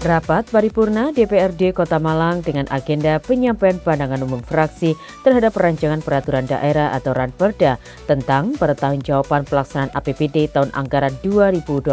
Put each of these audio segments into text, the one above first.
Rapat paripurna DPRD Kota Malang dengan agenda penyampaian pandangan umum fraksi terhadap rancangan peraturan daerah atau Ranperda tentang pertanggungjawaban pelaksanaan APBD tahun anggaran 2025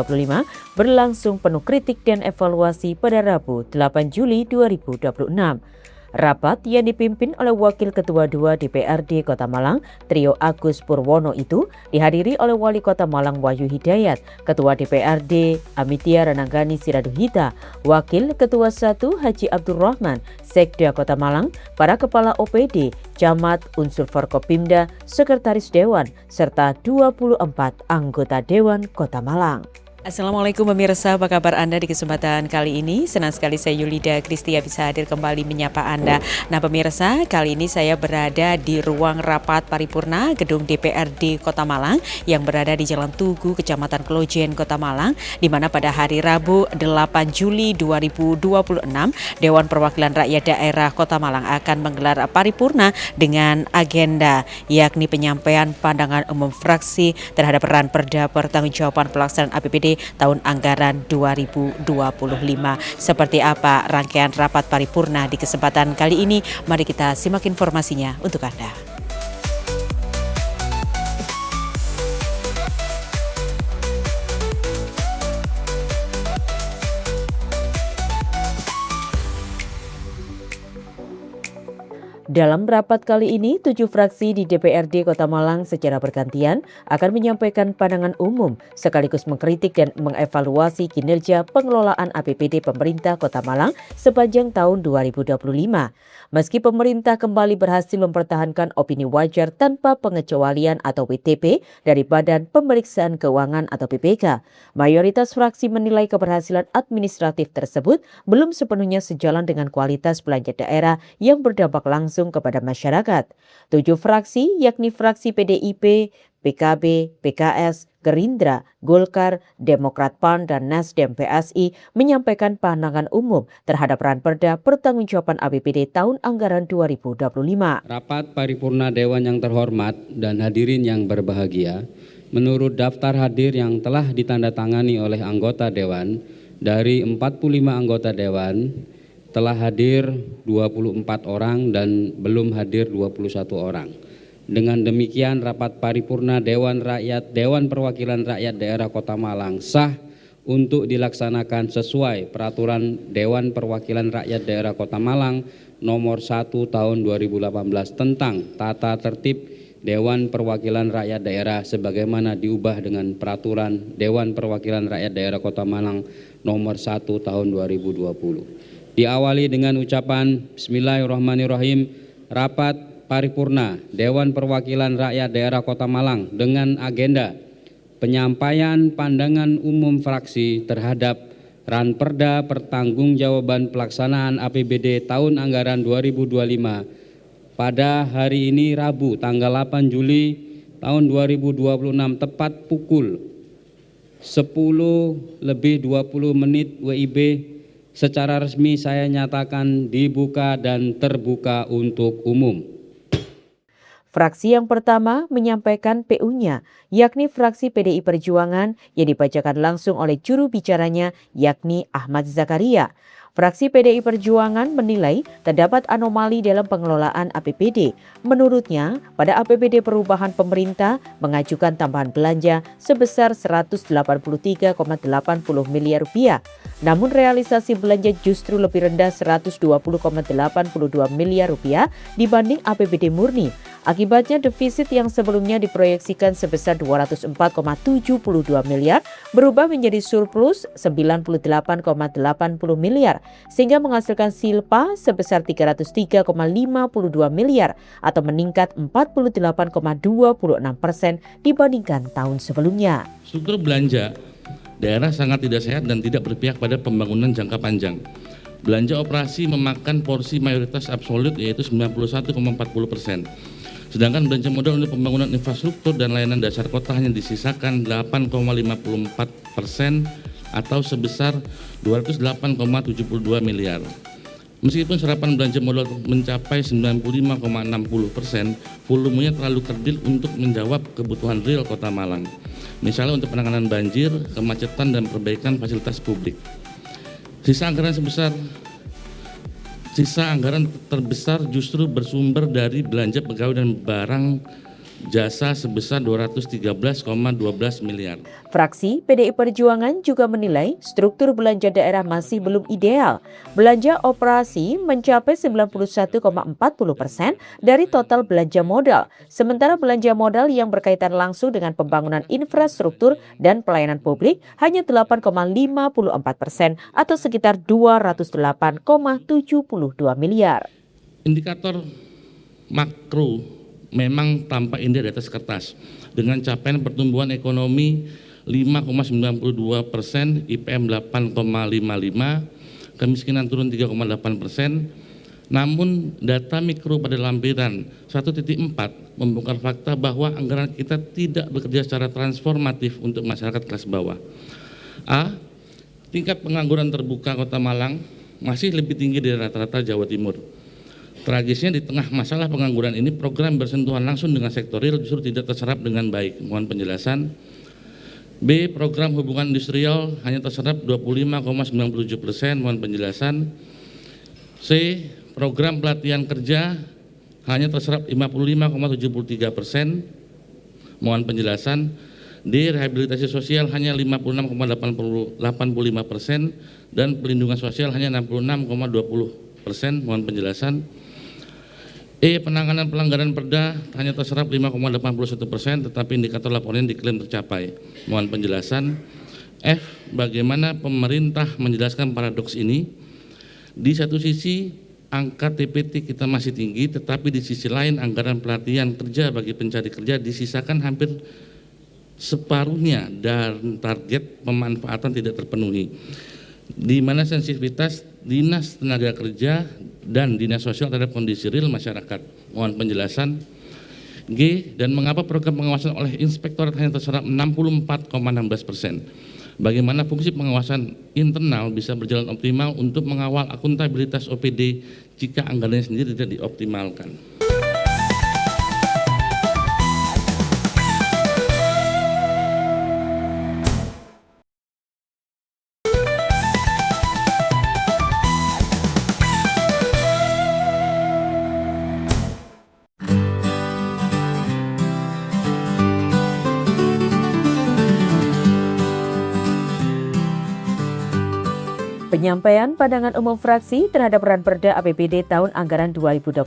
berlangsung penuh kritik dan evaluasi pada Rabu 8 Juli 2026. Rapat yang dipimpin oleh Wakil Ketua 2 DPRD Kota Malang, Trio Agus Purwono itu dihadiri oleh Wali Kota Malang Wahyu Hidayat, Ketua DPRD Amitia Rananggani Siraduhita, Wakil Ketua 1 Haji Abdurrahman, Sekda Kota Malang, para Kepala OPD, Camat, unsur Forkopimda, Sekretaris Dewan, serta 24 anggota Dewan Kota Malang. Assalamualaikum pemirsa, apa kabar Anda di kesempatan kali ini? Senang sekali saya Yulida Kristia bisa hadir kembali menyapa Anda. Nah pemirsa, kali ini saya berada di ruang rapat paripurna gedung DPRD Kota Malang yang berada di Jalan Tugu, Kecamatan Kelojen, Kota Malang, di mana pada hari Rabu 8 Juli 2026 Dewan Perwakilan Rakyat Daerah Kota Malang akan menggelar paripurna dengan agenda yakni penyampaian pandangan umum fraksi terhadap Ranperda pertanggungjawaban pelaksanaan APBD tahun anggaran 2025. Seperti apa rangkaian rapat paripurna di kesempatan kali ini? Mari kita simak informasinya untuk Anda. Dalam rapat kali ini, 7 fraksi di DPRD Kota Malang secara bergantian akan menyampaikan pandangan umum sekaligus mengkritik dan mengevaluasi kinerja pengelolaan APBD pemerintah Kota Malang sepanjang tahun 2025. Meski pemerintah kembali berhasil mempertahankan opini wajar tanpa pengecualian atau WTP dari Badan Pemeriksaan Keuangan atau BPK, mayoritas fraksi menilai keberhasilan administratif tersebut belum sepenuhnya sejalan dengan kualitas belanja daerah yang berdampak langsung kepada masyarakat. 7 fraksi yakni fraksi PDIP, PKB, PKS, Gerindra, Golkar, Demokrat PAN, dan Nasdem PSI menyampaikan pandangan umum terhadap Ranperda pertanggungjawaban APBD tahun anggaran 2025. Rapat paripurna Dewan yang terhormat dan hadirin yang berbahagia, menurut daftar hadir yang telah ditandatangani oleh anggota Dewan, dari 45 anggota Dewan, telah hadir 24 orang dan belum hadir 21 orang. Dengan demikian rapat paripurna Dewan Perwakilan Rakyat Daerah Kota Malang sah untuk dilaksanakan sesuai peraturan Dewan Perwakilan Rakyat Daerah Kota Malang nomor 1 tahun 2018 tentang tata tertib Dewan Perwakilan Rakyat Daerah sebagaimana diubah dengan peraturan Dewan Perwakilan Rakyat Daerah Kota Malang nomor 1 tahun 2020. Diawali dengan ucapan Bismillahirrahmanirrahim. Rapat paripurna Dewan Perwakilan Rakyat Daerah Kota Malang dengan agenda penyampaian pandangan umum fraksi terhadap Ranperda pertanggungjawaban pelaksanaan APBD tahun anggaran 2025 pada hari ini Rabu tanggal 8 Juli tahun 2026 tepat pukul 10:20 WIB. Secara resmi saya nyatakan dibuka dan terbuka untuk umum. Fraksi yang pertama menyampaikan PU-nya, yakni fraksi PDI Perjuangan yang dibacakan langsung oleh juru bicaranya, yakni Ahmad Zakaria. Fraksi PDI Perjuangan menilai terdapat anomali dalam pengelolaan APBD. Menurutnya, pada APBD perubahan pemerintah mengajukan tambahan belanja sebesar 183,80 miliar rupiah. Namun realisasi belanja justru lebih rendah 120,82 miliar rupiah dibanding APBD murni. Akibatnya defisit yang sebelumnya diproyeksikan sebesar 204,72 miliar berubah menjadi surplus 98,80 miliar sehingga menghasilkan silpa sebesar 303,52 miliar atau meningkat 48,26% dibandingkan tahun sebelumnya. Struktur belanja daerah sangat tidak sehat dan tidak berpihak pada pembangunan jangka panjang. Belanja operasi memakan porsi mayoritas absolut yaitu 91,40%. Sedangkan belanja modal untuk pembangunan infrastruktur dan layanan dasar kota hanya disisakan 8,54% atau sebesar 208,72 miliar. Meskipun serapan belanja modal mencapai 95,60%, volumenya terlalu kerdil untuk menjawab kebutuhan real Kota Malang. Misalnya untuk penanganan banjir, kemacetan, dan perbaikan fasilitas publik. Sisa anggaran terbesar justru bersumber dari belanja pegawai dan barang jasa sebesar 213,12 miliar. Fraksi PDI Perjuangan juga menilai struktur belanja daerah masih belum ideal. Belanja operasi mencapai 91,40% dari total belanja modal. Sementara belanja modal yang berkaitan langsung dengan pembangunan infrastruktur dan pelayanan publik hanya 8,54% atau sekitar 208,72 miliar. Indikator makro memang tampak indah di atas kertas dengan capaian pertumbuhan ekonomi 5,92%, IPM 8,55%, kemiskinan turun 3,8%. Namun data mikro pada lampiran 1.4 membongkar fakta bahwa anggaran kita tidak bekerja secara transformatif untuk masyarakat kelas bawah. A. Tingkat pengangguran terbuka Kota Malang masih lebih tinggi dari rata-rata Jawa Timur. Tragisnya di tengah masalah pengangguran ini, program bersentuhan langsung dengan sektor real justru tidak terserap dengan baik. Mohon penjelasan. B. Program hubungan industrial hanya terserap 25,97%. Mohon penjelasan. C. Program pelatihan kerja hanya terserap 55,73%. Mohon penjelasan. D. Rehabilitasi sosial hanya 56,85% dan pelindungan sosial hanya 66,20%. Mohon penjelasan. E. Penanganan pelanggaran perda hanya terserap 5,81%, tetapi indikator laporan diklaim tercapai. Mohon penjelasan. F. Bagaimana pemerintah menjelaskan paradoks ini? Di satu sisi angka TPT kita masih tinggi, tetapi di sisi lain anggaran pelatihan kerja bagi pencari kerja disisakan hampir separuhnya dan target pemanfaatan tidak terpenuhi, di mana sensitivitas Dinas Tenaga Kerja dan Dinas Sosial terhadap kondisi real masyarakat. Mohon penjelasan. G. Dan mengapa program pengawasan oleh Inspektorat hanya terserap 64,16%? Bagaimana fungsi pengawasan internal bisa berjalan optimal untuk mengawal akuntabilitas OPD jika anggarannya sendiri tidak dioptimalkan? Penyampaian pandangan umum fraksi terhadap Ranperda APBD tahun anggaran 2025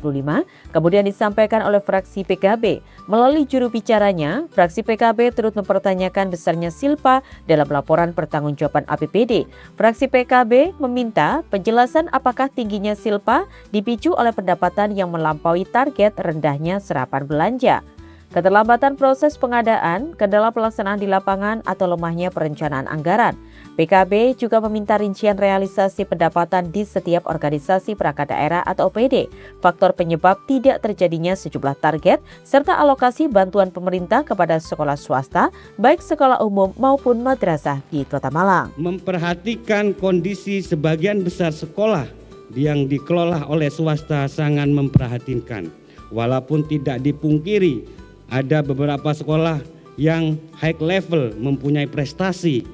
kemudian disampaikan oleh fraksi PKB. Melalui juru bicaranya, fraksi PKB turut mempertanyakan besarnya silpa dalam laporan pertanggungjawaban APBD. Fraksi PKB meminta penjelasan apakah tingginya silpa dipicu oleh pendapatan yang melampaui target rendahnya serapan belanja, keterlambatan proses pengadaan, kendala pelaksanaan di lapangan, atau lemahnya perencanaan anggaran. PKB juga meminta rincian realisasi pendapatan di setiap organisasi perangkat daerah atau OPD, faktor penyebab tidak terjadinya sejumlah target, serta alokasi bantuan pemerintah kepada sekolah swasta, baik sekolah umum maupun madrasah di Kota Malang. Memperhatikan kondisi sebagian besar sekolah yang dikelola oleh swasta sangat memprihatinkan. Walaupun tidak dipungkiri, ada beberapa sekolah yang high level mempunyai prestasi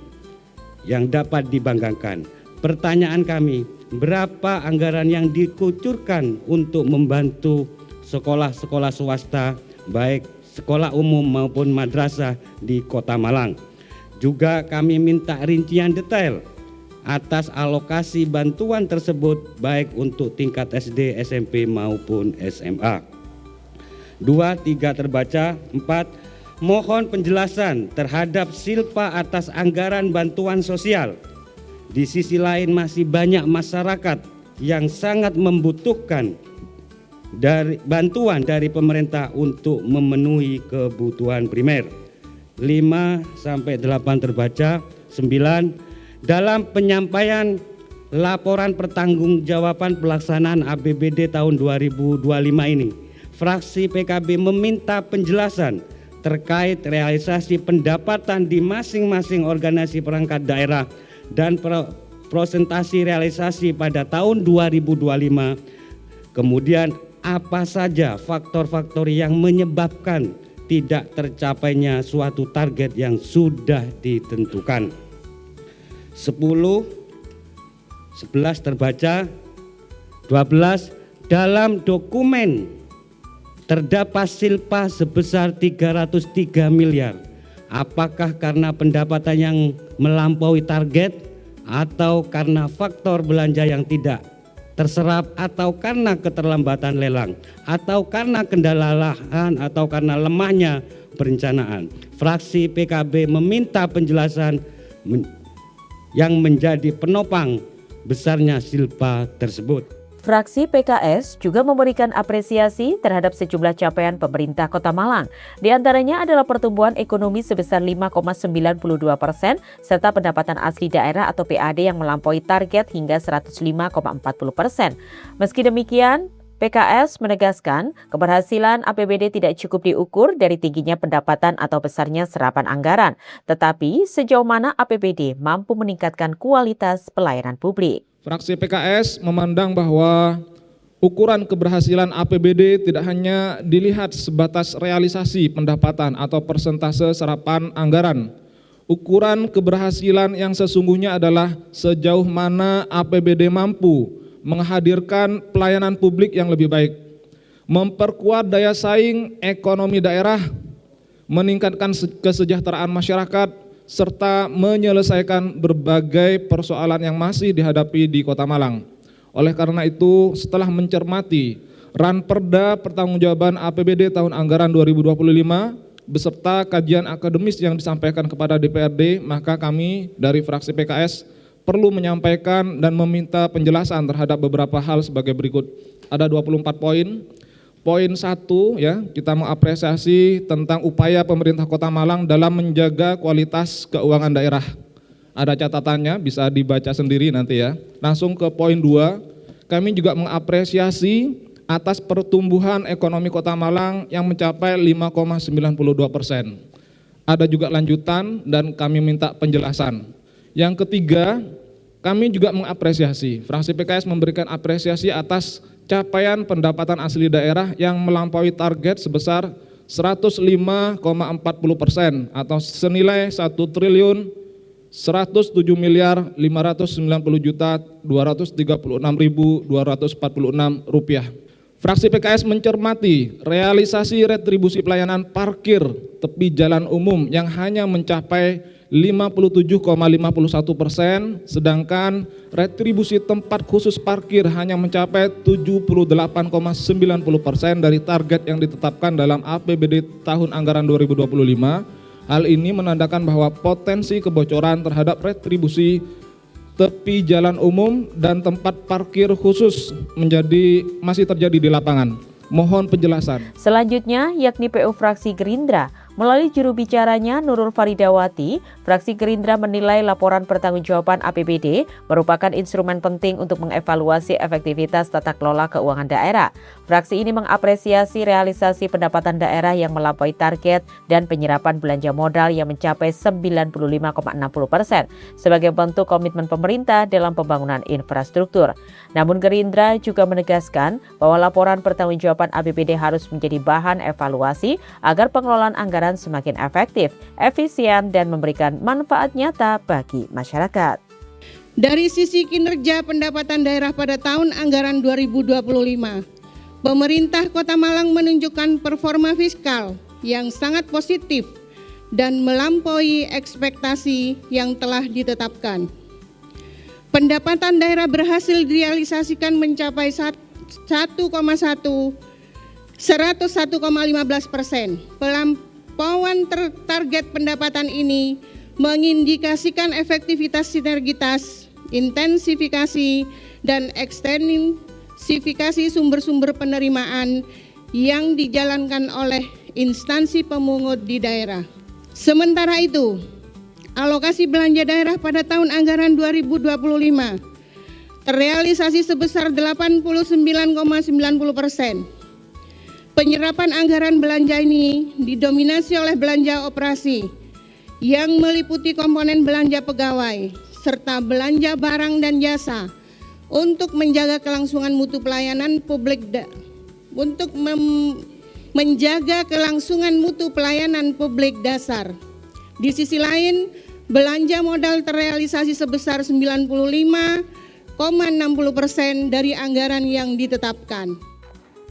yang dapat dibanggakan. Pertanyaan kami, berapa anggaran yang dikucurkan untuk membantu sekolah-sekolah swasta, baik sekolah umum maupun madrasah di Kota Malang? Juga kami minta rincian detail atas alokasi bantuan tersebut, baik untuk tingkat SD, SMP maupun SMA. 2, 3 terbaca. 4, mohon penjelasan terhadap silpa atas anggaran bantuan sosial. Di sisi lain masih banyak masyarakat yang sangat membutuhkan bantuan dari pemerintah untuk memenuhi kebutuhan primer. 5-8 terbaca. 9, dalam penyampaian laporan pertanggungjawaban pelaksanaan APBD tahun 2025 ini, fraksi PKB meminta penjelasan terkait realisasi pendapatan di masing-masing organisasi perangkat daerah dan prosentasi realisasi pada tahun 2025. Kemudian apa saja faktor-faktor yang menyebabkan tidak tercapainya suatu target yang sudah ditentukan. 10, 11 terbaca. 12. Dalam dokumen terdapat silpa sebesar 303 miliar. Apakah karena pendapatan yang melampaui target, atau karena faktor belanja yang tidak terserap, atau karena keterlambatan lelang, atau karena kendala lahan, atau karena lemahnya perencanaan? Fraksi PKB meminta penjelasan yang menjadi penopang besarnya silpa tersebut. Fraksi PKS juga memberikan apresiasi terhadap sejumlah capaian pemerintah Kota Malang. Di antaranya adalah pertumbuhan ekonomi sebesar 5,92% serta pendapatan asli daerah atau PAD yang melampaui target hingga 105,40%. Meski demikian, PKS menegaskan keberhasilan APBD tidak cukup diukur dari tingginya pendapatan atau besarnya serapan anggaran, tetapi sejauh mana APBD mampu meningkatkan kualitas pelayanan publik. Fraksi PKS memandang bahwa ukuran keberhasilan APBD tidak hanya dilihat sebatas realisasi pendapatan atau persentase serapan anggaran. Ukuran keberhasilan yang sesungguhnya adalah sejauh mana APBD mampu menghadirkan pelayanan publik yang lebih baik, memperkuat daya saing ekonomi daerah, meningkatkan kesejahteraan masyarakat, serta menyelesaikan berbagai persoalan yang masih dihadapi di Kota Malang. Oleh karena itu, setelah mencermati Ranperda Pertanggungjawaban APBD tahun anggaran 2025 beserta kajian akademis yang disampaikan kepada DPRD, maka kami dari fraksi PKS perlu menyampaikan dan meminta penjelasan terhadap beberapa hal sebagai berikut. Ada 24 poin. Poin 1 ya, kita mengapresiasi tentang upaya pemerintah Kota Malang dalam menjaga kualitas keuangan daerah. Ada catatannya, bisa dibaca sendiri nanti ya. Langsung ke poin 2, kami juga mengapresiasi atas pertumbuhan ekonomi Kota Malang yang mencapai 5,92%. Ada juga lanjutan dan kami minta penjelasan. Yang ketiga, kami juga mengapresiasi, fraksi PKS memberikan apresiasi atas capaian pendapatan asli daerah yang melampaui target sebesar 105,40% atau senilai 1.1.590.236.246 rupiah. Fraksi PKS mencermati realisasi retribusi pelayanan parkir tepi jalan umum yang hanya mencapai 57,51%, sedangkan retribusi tempat khusus parkir hanya mencapai 78,90% dari target yang ditetapkan dalam APBD tahun anggaran 2025. Hal ini menandakan bahwa potensi kebocoran terhadap retribusi tepi jalan umum dan tempat parkir khusus masih terjadi di lapangan. Mohon penjelasan. Selanjutnya, yakni PU fraksi Gerindra. Melalui juru bicaranya Nurul Faridawati, fraksi Gerindra menilai laporan pertanggungjawaban APBD merupakan instrumen penting untuk mengevaluasi efektivitas tata kelola keuangan daerah. Fraksi ini mengapresiasi realisasi pendapatan daerah yang melampaui target dan penyerapan belanja modal yang mencapai 95,60% sebagai bentuk komitmen pemerintah dalam pembangunan infrastruktur. Namun Gerindra juga menegaskan bahwa laporan pertanggungjawaban APBD harus menjadi bahan evaluasi agar pengelolaan anggaran semakin efektif, efisien, dan memberikan manfaat nyata bagi masyarakat. Dari sisi kinerja pendapatan daerah pada tahun anggaran 2025, pemerintah Kota Malang menunjukkan performa fiskal yang sangat positif dan melampaui ekspektasi yang telah ditetapkan. Pendapatan daerah berhasil direalisasikan mencapai 101,15%. Pelampauan target pendapatan ini mengindikasikan efektivitas sinergitas, intensifikasi, dan ekstensifikasi sumber-sumber penerimaan yang dijalankan oleh instansi pemungut di daerah. Sementara itu, alokasi belanja daerah pada tahun anggaran 2025 terrealisasi sebesar 89,90%. Penyerapan anggaran belanja ini didominasi oleh belanja operasi yang meliputi komponen belanja pegawai serta belanja barang dan jasa untuk menjaga kelangsungan mutu pelayanan publik menjaga kelangsungan mutu pelayanan publik dasar. Di sisi lain, belanja modal terrealisasi sebesar 95,92% 0,60% dari anggaran yang ditetapkan.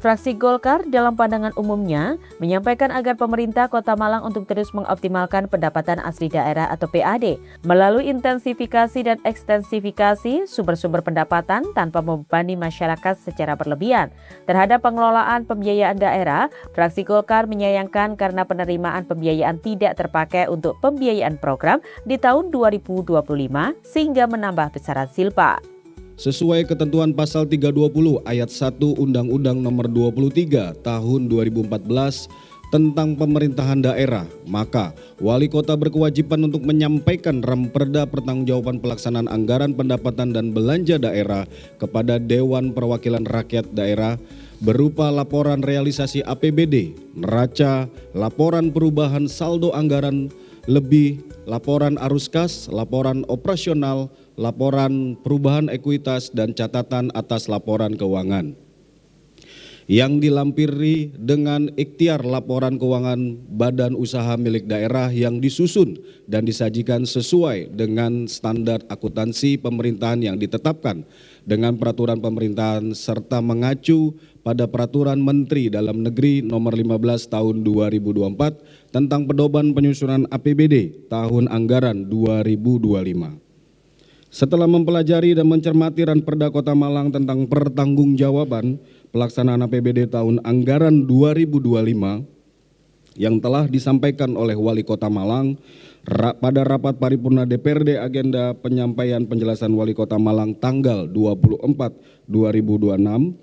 Fraksi Golkar dalam pandangan umumnya menyampaikan agar pemerintah Kota Malang untuk terus mengoptimalkan pendapatan asli daerah atau PAD melalui intensifikasi dan ekstensifikasi sumber-sumber pendapatan tanpa membebani masyarakat secara berlebihan. Terhadap pengelolaan pembiayaan daerah, fraksi Golkar menyayangkan karena penerimaan pembiayaan tidak terpakai untuk pembiayaan program di tahun 2025 sehingga menambah besaran silpa. Sesuai ketentuan pasal 320 ayat 1 Undang-Undang Nomor 23 Tahun 2014 tentang pemerintahan daerah, maka wali kota berkewajiban untuk menyampaikan ramperda pertanggungjawaban pelaksanaan anggaran pendapatan dan belanja daerah kepada Dewan Perwakilan Rakyat Daerah berupa laporan realisasi APBD, neraca, laporan perubahan saldo anggaran lebih, laporan arus kas, laporan operasional, laporan perubahan ekuitas, dan catatan atas laporan keuangan. Yang dilampiri dengan ikhtiar laporan keuangan badan usaha milik daerah yang disusun dan disajikan sesuai dengan standar akuntansi pemerintahan yang ditetapkan dengan peraturan pemerintahan serta mengacu pada peraturan Menteri Dalam Negeri Nomor 15 Tahun 2024 tentang pedoman penyusunan APBD tahun anggaran 2025. Setelah mempelajari dan mencermati Ranperda Kota Malang tentang pertanggungjawaban pelaksanaan APBD tahun anggaran 2025 yang telah disampaikan oleh Wali Kota Malang pada rapat paripurna DPRD agenda penyampaian penjelasan Wali Kota Malang tanggal 24/2026,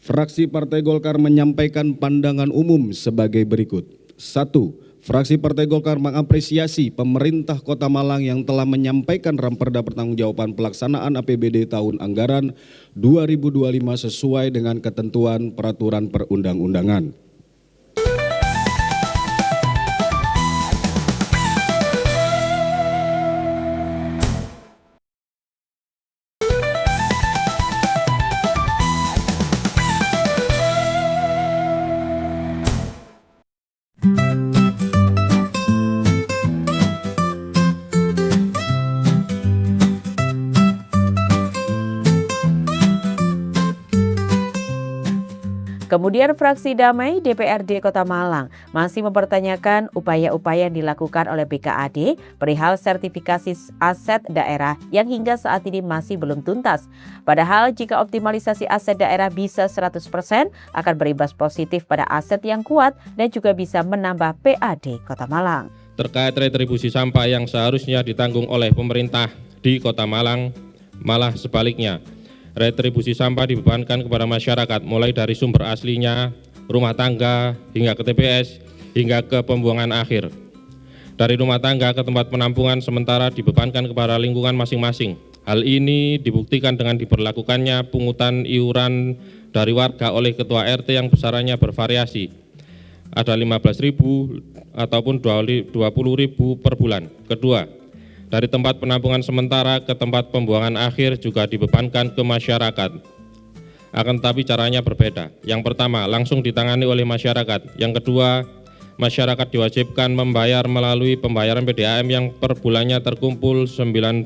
fraksi Partai Golkar menyampaikan pandangan umum sebagai berikut. 1. Fraksi Partai Golkar mengapresiasi pemerintah Kota Malang yang telah menyampaikan ramperda pertanggungjawaban pelaksanaan APBD tahun anggaran 2025 sesuai dengan ketentuan peraturan perundang-undangan. Kemudian fraksi Damai DPRD Kota Malang masih mempertanyakan upaya-upaya yang dilakukan oleh BKAD perihal sertifikasi aset daerah yang hingga saat ini masih belum tuntas. Padahal jika optimalisasi aset daerah bisa 100% akan berimbas positif pada aset yang kuat dan juga bisa menambah PAD Kota Malang. Terkait retribusi sampah yang seharusnya ditanggung oleh pemerintah di Kota Malang, malah sebaliknya. Retribusi sampah dibebankan kepada masyarakat mulai dari sumber aslinya, rumah tangga, hingga ke TPS, hingga ke pembuangan akhir. Dari rumah tangga ke tempat penampungan sementara dibebankan kepada lingkungan masing-masing. Hal ini dibuktikan dengan diberlakukannya pungutan iuran dari warga oleh ketua RT yang besarannya bervariasi. Ada 15.000 ataupun 20.000 per bulan. Kedua, dari tempat penampungan sementara ke tempat pembuangan akhir juga dibebankan ke masyarakat. Akan tetapi caranya berbeda. Yang pertama, langsung ditangani oleh masyarakat. Yang kedua, masyarakat diwajibkan membayar melalui pembayaran PDAM yang per bulannya terkumpul 19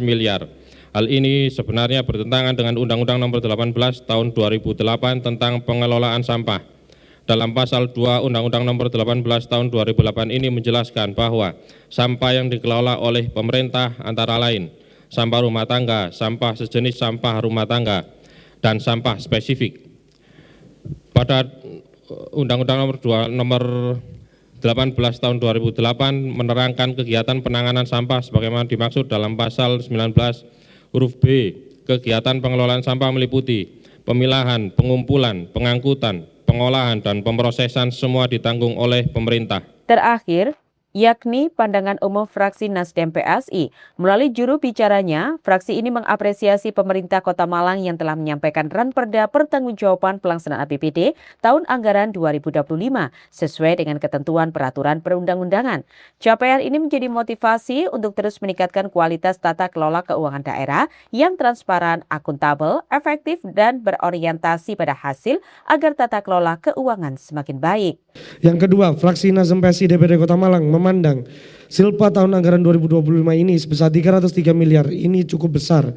miliar. Hal ini sebenarnya bertentangan dengan Undang-Undang Nomor 18 Tahun 2008 tentang pengelolaan sampah. Dalam pasal 2 Undang-Undang Nomor 18 Tahun 2008 ini menjelaskan bahwa sampah yang dikelola oleh pemerintah antara lain sampah rumah tangga, sampah sejenis sampah rumah tangga, dan sampah spesifik. Pada Undang-Undang Nomor 18 Tahun 2008 menerangkan kegiatan penanganan sampah sebagaimana dimaksud dalam pasal 19 huruf B. Kegiatan pengelolaan sampah meliputi pemilahan, pengumpulan, pengangkutan, pengolahan dan pemrosesan semua ditanggung oleh pemerintah. Terakhir, yakni pandangan umum fraksi Nasdem PSI. Melalui juru bicaranya, fraksi ini mengapresiasi pemerintah Kota Malang yang telah menyampaikan ranperda pertanggungjawaban pelaksanaan APBD tahun anggaran 2025 sesuai dengan ketentuan peraturan perundang-undangan. Capaian ini menjadi motivasi untuk terus meningkatkan kualitas tata kelola keuangan daerah yang transparan, akuntabel, efektif, dan berorientasi pada hasil agar tata kelola keuangan semakin baik. Yang kedua, fraksi Nasdem PSI DPRD Kota Malang memandang silpa tahun anggaran 2025 ini sebesar 303 miliar ini cukup besar.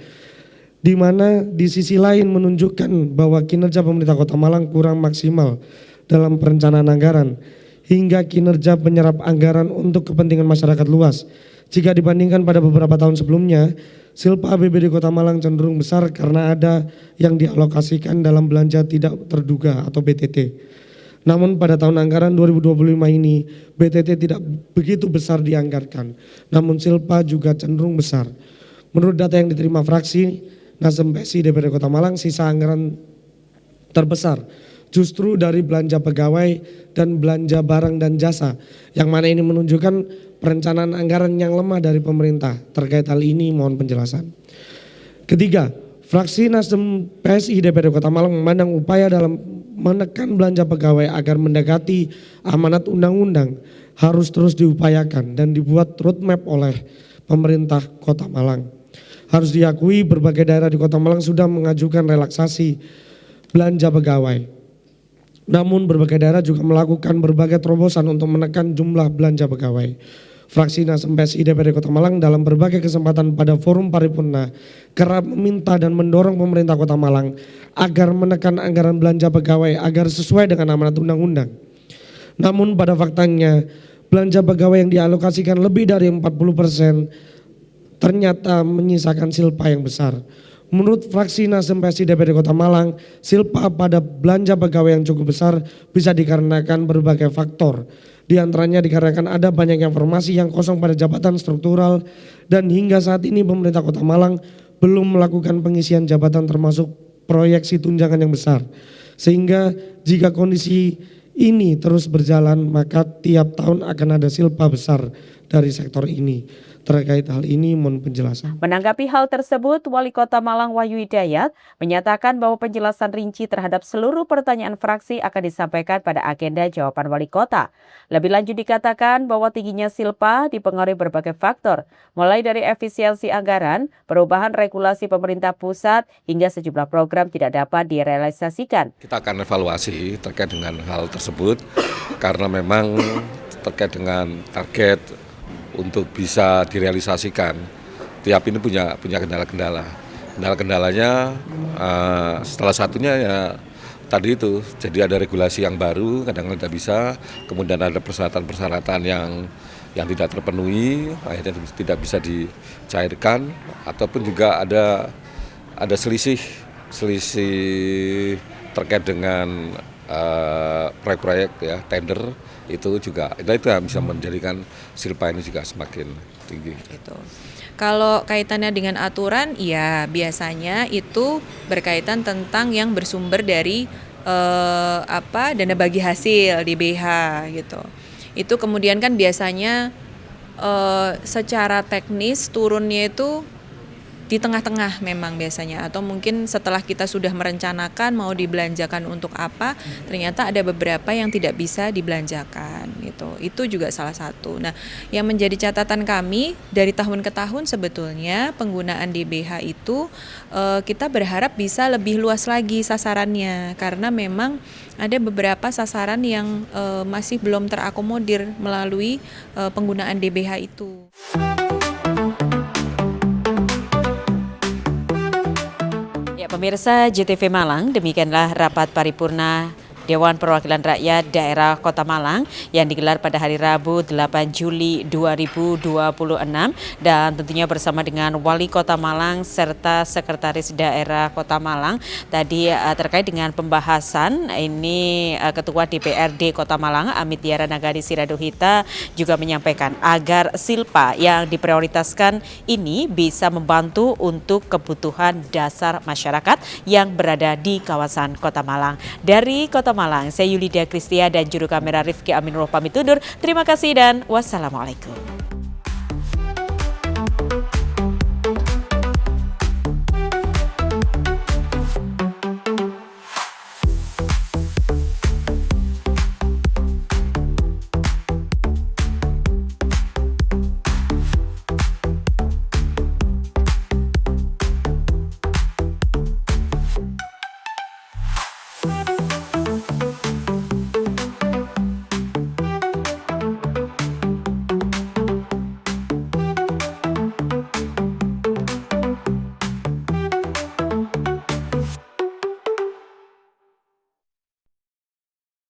di mana di sisi lain menunjukkan bahwa kinerja pemerintah Kota Malang kurang maksimal dalam perencanaan anggaran hingga kinerja penyerap anggaran untuk kepentingan masyarakat luas. Jika dibandingkan pada beberapa tahun sebelumnya, silpa APBD Kota Malang cenderung besar karena ada yang dialokasikan dalam belanja tidak terduga atau BTT. Namun pada tahun anggaran 2025 ini, BTT tidak begitu besar dianggarkan, namun silpa juga cenderung besar. Menurut data yang diterima fraksi Nasdem PSI DPRD Kota Malang, sisa anggaran terbesar justru dari belanja pegawai dan belanja barang dan jasa, yang mana ini menunjukkan perencanaan anggaran yang lemah dari pemerintah. Terkait hal ini mohon penjelasan. Ketiga, fraksi Nasdem PSI DPRD Kota Malang memandang upaya dalam menekan belanja pegawai agar mendekati amanat undang-undang harus terus diupayakan dan dibuat roadmap oleh pemerintah Kota Malang. Harus diakui berbagai daerah di Kota Malang sudah mengajukan relaksasi belanja pegawai. Namun berbagai daerah juga melakukan berbagai terobosan untuk menekan jumlah belanja pegawai. Fraksi Nasdem PSI DPRD Kota Malang dalam berbagai kesempatan pada forum paripurna kerap meminta dan mendorong pemerintah Kota Malang agar menekan anggaran belanja pegawai agar sesuai dengan amanat undang-undang. Namun pada faktanya belanja pegawai yang dialokasikan lebih dari 40% ternyata menyisakan silpa yang besar. Menurut fraksi Nasdem PSI DPRD Kota Malang, silpa pada belanja pegawai yang cukup besar bisa dikarenakan berbagai faktor. Di antaranya dikarenakan ada banyaknya informasi yang kosong pada jabatan struktural dan hingga saat ini pemerintah Kota Malang belum melakukan pengisian jabatan termasuk proyeksi tunjangan yang besar. Sehingga jika kondisi ini terus berjalan maka tiap tahun akan ada silpa besar dari sektor ini. Terkait hal ini mohon penjelasan. Menanggapi hal tersebut, Wali Kota Malang Wahyu Hidayat menyatakan bahwa penjelasan rinci terhadap seluruh pertanyaan fraksi akan disampaikan pada agenda jawaban Wali Kota. Lebih lanjut dikatakan bahwa tingginya silpa dipengaruhi berbagai faktor, mulai dari efisiensi anggaran, perubahan regulasi pemerintah pusat, hingga sejumlah program tidak dapat direalisasikan. Kita akan evaluasi terkait dengan hal tersebut, karena memang terkait dengan target untuk bisa direalisasikan, tiap ini punya kendala-kendala. Kendala-kendalanya salah satunya ya tadi itu, jadi ada regulasi yang baru kadang-kadang tidak bisa, kemudian ada persyaratan-persyaratan yang tidak terpenuhi, akhirnya tidak bisa dicairkan, ataupun juga ada selisih terkait dengan proyek-proyek ya, tender itu juga itu yang bisa menjadikan silpa ini juga semakin tinggi. Gitu. Kalau kaitannya dengan aturan, ya biasanya itu berkaitan tentang yang bersumber dari dana bagi hasil DBH gitu. Itu kemudian kan biasanya secara teknis turunnya itu di tengah-tengah memang biasanya, atau mungkin setelah kita sudah merencanakan mau dibelanjakan untuk apa, ternyata ada beberapa yang tidak bisa dibelanjakan gitu. Itu juga salah satu. Nah, yang menjadi catatan kami dari tahun ke tahun sebetulnya penggunaan DBH itu kita berharap bisa lebih luas lagi sasarannya, karena memang ada beberapa sasaran yang masih belum terakomodir melalui penggunaan DBH itu. Pemirsa JTV Malang, demikianlah rapat paripurna Dewan Perwakilan Rakyat Daerah Kota Malang yang digelar pada hari Rabu 8 Juli 2026 dan tentunya bersama dengan Wali Kota Malang serta Sekretaris Daerah Kota Malang. Tadi terkait dengan pembahasan ini Ketua DPRD Kota Malang Amitiyara Nagari Siraduhita juga menyampaikan agar silpa yang diprioritaskan ini bisa membantu untuk kebutuhan dasar masyarakat yang berada di kawasan Kota Malang. Dari Kota Malang, saya Yulida Kristia dan juru kamera Rifki Aminullah pamit undur. Terima kasih dan wassalamualaikum.